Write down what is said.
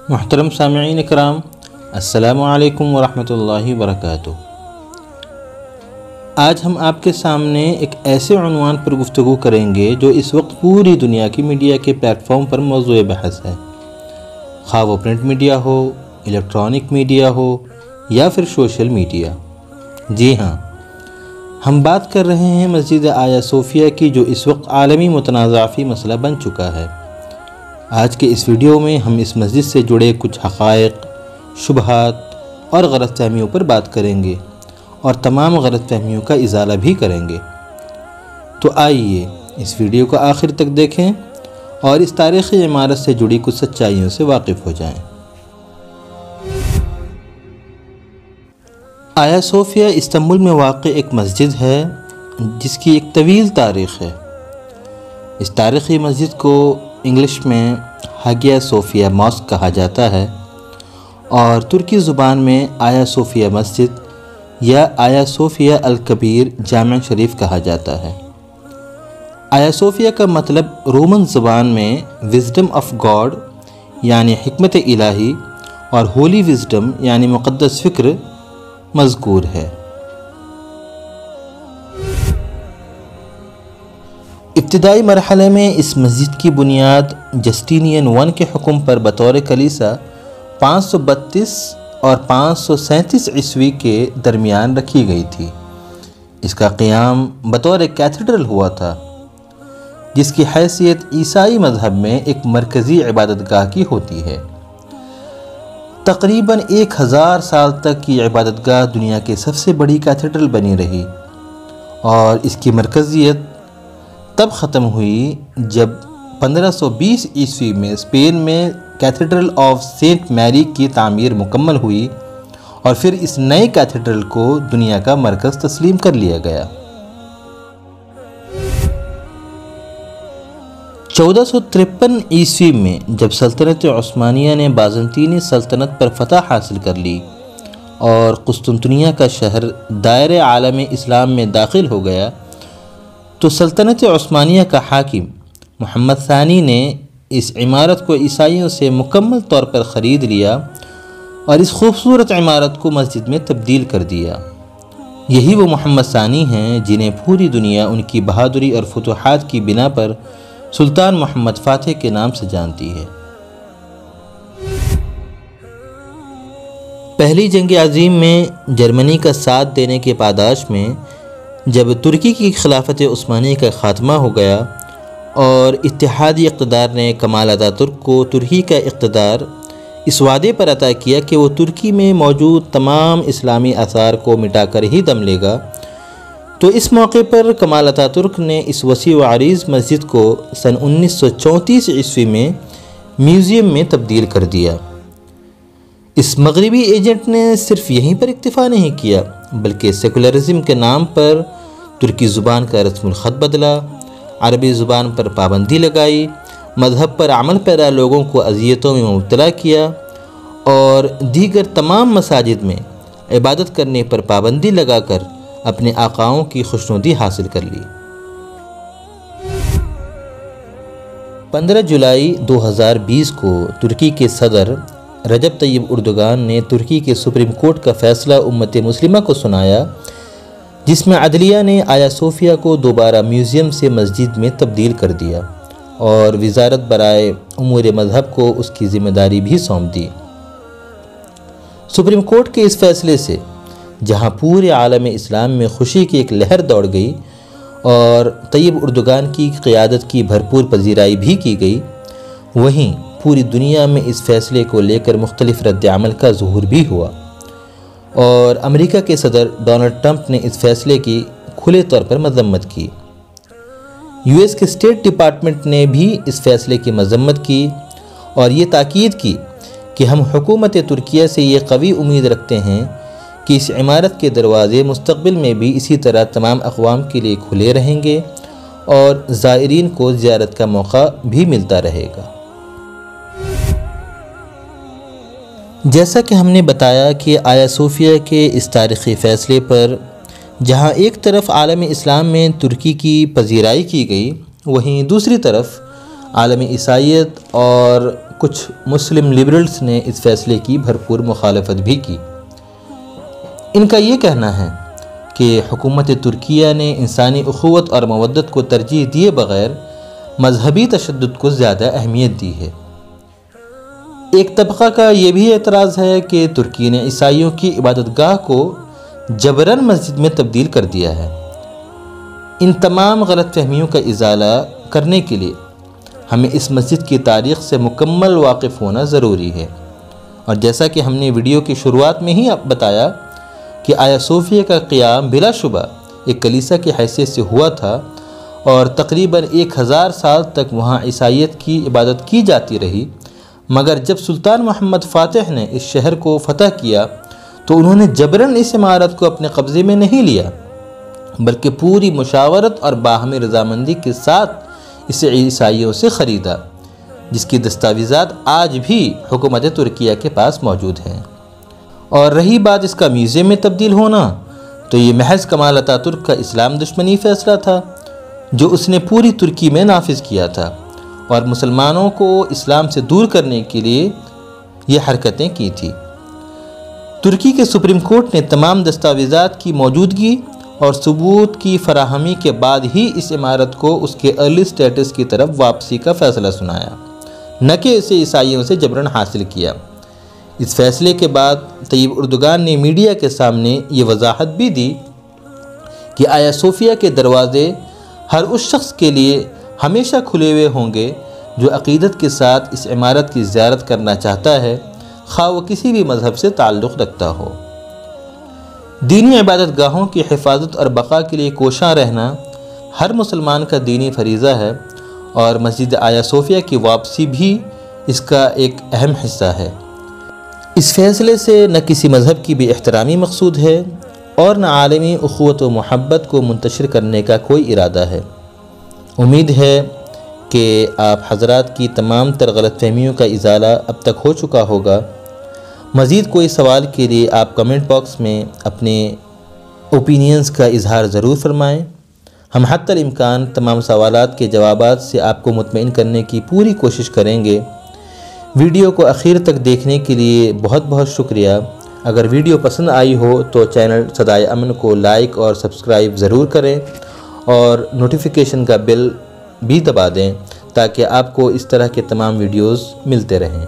محترم سامعین کرام، السلام علیکم ورحمۃ اللہ وبرکاتہ۔ آج ہم آپ کے سامنے ایک ایسے عنوان پر گفتگو کریں گے جو اس وقت پوری دنیا کی میڈیا کے پلیٹ فارم پر موضوع بحث ہے، خواہ وہ پرنٹ میڈیا ہو، الیکٹرانک میڈیا ہو یا پھر سوشل میڈیا۔ جی ہاں، ہم بات کر رہے ہیں مسجد آیا صوفیہ کی، جو اس وقت عالمی متنازع فی مسئلہ بن چکا ہے۔ آج کے اس ویڈیو میں ہم اس مسجد سے جڑے کچھ حقائق، شبہات اور غلط فہمیوں پر بات کریں گے اور تمام غلط فہمیوں کا ازالہ بھی کریں گے۔ تو آئیے اس ویڈیو کو آخر تک دیکھیں اور اس تاریخی عمارت سے جڑی کچھ سچائیوں سے واقف ہو جائیں۔ آیا صوفیہ استنبول میں واقع ایک مسجد ہے جس کی ایک طویل تاریخ ہے۔ اس تاریخی مسجد کو انگلش میں ہاگیا صوفیہ ماسک کہا جاتا ہے اور ترکی زبان میں آیا صوفیہ مسجد یا آیا صوفیہ الکبیر جامع شریف کہا جاتا ہے۔ آیا صوفیہ کا مطلب رومن زبان میں وزڈم آف گاڈ یعنی حکمت الہی اور ہولی وزڈم یعنی مقدس فکر مذکور ہے۔ ابتدائی مرحلے میں اس مسجد کی بنیاد جسٹینین I کے حکم پر بطور کلیسا 532 اور 537 عیسوی کے درمیان رکھی گئی تھی۔ اس کا قیام بطور کیتھیڈرل ہوا تھا، جس کی حیثیت عیسائی مذہب میں ایک مرکزی عبادت گاہ کی ہوتی ہے۔ تقریباً 1000 سال تک یہ عبادت گاہ دنیا کی سب سے بڑی کیتھیڈرل بنی رہی اور اس کی مرکزیت تب ختم ہوئی جب 1520 عیسوی میں اسپین میں کیتھیڈرل آف سینٹ میری کی تعمیر مکمل ہوئی اور پھر اس نئے کیتھیڈرل کو دنیا کا مرکز تسلیم کر لیا گیا۔ 1453 عیسوی میں جب سلطنت عثمانیہ نے بازنطینی سلطنت پر فتح حاصل کر لی اور قسطنطنیہ کا شہر دائرۂ عالم اسلام میں داخل ہو گیا، تو سلطنت عثمانیہ کا حاکم محمد ثانی نے اس عمارت کو عیسائیوں سے مکمل طور پر خرید لیا اور اس خوبصورت عمارت کو مسجد میں تبدیل کر دیا۔ یہی وہ محمد ثانی ہیں جنہیں پوری دنیا ان کی بہادری اور فتوحات کی بنا پر سلطان محمد فاتح کے نام سے جانتی ہے۔ پہلی جنگ عظیم میں جرمنی کا ساتھ دینے کے پاداش میں جب ترکی کی خلافت عثمانی کا خاتمہ ہو گیا اور اتحادی اقتدار نے کمال اتاترک کو ترکی کا اقتدار اس وعدے پر عطا کیا کہ وہ ترکی میں موجود تمام اسلامی آثار کو مٹا کر ہی دم لے گا، تو اس موقع پر کمال اتاترک نے اس وسیع و عریض مسجد کو سن 1934 عیسوی میں میوزیم میں تبدیل کر دیا۔ اس مغربی ایجنٹ نے صرف یہیں پر اکتفا نہیں کیا بلکہ سیکولرزم کے نام پر ترکی زبان کا رسم الخط بدلا، عربی زبان پر پابندی لگائی، مذہب پر عمل پیرا لوگوں کو اذیتوں میں مبتلا کیا اور دیگر تمام مساجد میں عبادت کرنے پر پابندی لگا کر اپنے آقاؤں کی خوشنودی حاصل کر لی۔ 15 جولائی 2020 کو ترکی کے صدر رجب طیب اردوغان نے ترکی کے سپریم کورٹ کا فیصلہ امت مسلمہ کو سنایا، جس میں عدلیہ نے آیا صوفیہ کو دوبارہ میوزیم سے مسجد میں تبدیل کر دیا اور وزارت برائے امور مذہب کو اس کی ذمہ داری بھی سونپ دی۔ سپریم کورٹ کے اس فیصلے سے جہاں پورے عالم اسلام میں خوشی کی ایک لہر دوڑ گئی اور طیب اردوغان کی قیادت کی بھرپور پذیرائی بھی کی گئی، وہیں پوری دنیا میں اس فیصلے کو لے کر مختلف رد عمل کا ظہور بھی ہوا اور امریکہ کے صدر ڈونلڈ ٹرمپ نے اس فیصلے کی کھلے طور پر مذمت کی۔ US کے اسٹیٹ ڈپارٹمنٹ نے بھی اس فیصلے کی مذمت کی اور یہ تاکید کی کہ ہم حکومت ترکیہ سے یہ قوی امید رکھتے ہیں کہ اس عمارت کے دروازے مستقبل میں بھی اسی طرح تمام اقوام کے لیے کھلے رہیں گے اور زائرین کو زیارت کا موقع بھی ملتا رہے گا۔ جیسا کہ ہم نے بتایا کہ آیا صوفیہ کے اس تاریخی فیصلے پر جہاں ایک طرف عالم اسلام میں ترکی کی پذیرائی کی گئی، وہیں دوسری طرف عالم عیسائیت اور کچھ مسلم لبرلز نے اس فیصلے کی بھرپور مخالفت بھی کی۔ ان کا یہ کہنا ہے کہ حکومت ترکیہ نے انسانی اخوت اور مودت کو ترجیح دیے بغیر مذہبی تشدد کو زیادہ اہمیت دی ہے۔ ایک طبقہ کا یہ بھی اعتراض ہے کہ ترکی نے عیسائیوں کی عبادت گاہ کو جبراً مسجد میں تبدیل کر دیا ہے۔ ان تمام غلط فہمیوں کا ازالہ کرنے کے لیے ہمیں اس مسجد کی تاریخ سے مکمل واقف ہونا ضروری ہے، اور جیسا کہ ہم نے ویڈیو کی شروعات میں ہی بتایا کہ آیا صوفیہ کا قیام بلا شبہ ایک کلیسا کی حیثیت سے ہوا تھا، اور تقریباً 1000 سال تک وہاں عیسائیت کی عبادت کی جاتی رہی، مگر جب سلطان محمد فاتح نے اس شہر کو فتح کیا تو انہوں نے جبراً اس عمارت کو اپنے قبضے میں نہیں لیا، بلکہ پوری مشاورت اور باہمی رضامندی کے ساتھ اسے عیسائیوں سے خریدا، جس کی دستاویزات آج بھی حکومت ترکیہ کے پاس موجود ہیں۔ اور رہی بات اس کا میوزیم میں تبدیل ہونا، تو یہ محض کمال اتاترک کا اسلام دشمنی فیصلہ تھا جو اس نے پوری ترکی میں نافذ کیا تھا، اور مسلمانوں کو اسلام سے دور کرنے کے لیے یہ حرکتیں کی تھی۔ ترکی کے سپریم کورٹ نے تمام دستاویزات کی موجودگی اور ثبوت کی فراہمی کے بعد ہی اس عمارت کو اس کے ارلی سٹیٹس کی طرف واپسی کا فیصلہ سنایا، نہ کہ اسے عیسائیوں سے جبراً حاصل کیا۔ اس فیصلے کے بعد طیب اردگان نے میڈیا کے سامنے یہ وضاحت بھی دی کہ آیا صوفیہ کے دروازے ہر اس شخص کے لیے ہمیشہ کھلے ہوئے ہوں گے جو عقیدت کے ساتھ اس عمارت کی زیارت کرنا چاہتا ہے، خواہ وہ کسی بھی مذہب سے تعلق رکھتا ہو۔ دینی عبادت گاہوں کی حفاظت اور بقا کے لیے کوشاں رہنا ہر مسلمان کا دینی فریضہ ہے، اور مسجد آیا صوفیہ کی واپسی بھی اس کا ایک اہم حصہ ہے۔ اس فیصلے سے نہ کسی مذہب کی بے احترامی مقصود ہے اور نہ عالمی اخوت و محبت کو منتشر کرنے کا کوئی ارادہ ہے۔ امید ہے کہ آپ حضرات کی تمام تر غلط فہمیوں کا ازالہ اب تک ہو چکا ہوگا۔ مزید کوئی سوال کے لیے آپ کمنٹ باکس میں اپنے اوپینینز کا اظہار ضرور فرمائیں۔ ہم حتی الامکان تمام سوالات کے جوابات سے آپ کو مطمئن کرنے کی پوری کوشش کریں گے۔ ویڈیو کو اخیر تک دیکھنے کے لیے بہت بہت شکریہ۔ اگر ویڈیو پسند آئی ہو تو چینل صدائے امن کو لائک اور سبسکرائب ضرور کریں، اور نوٹیفیکیشن کا بیل بھی دبا دیں تاکہ آپ کو اس طرح کے تمام ویڈیوز ملتے رہیں۔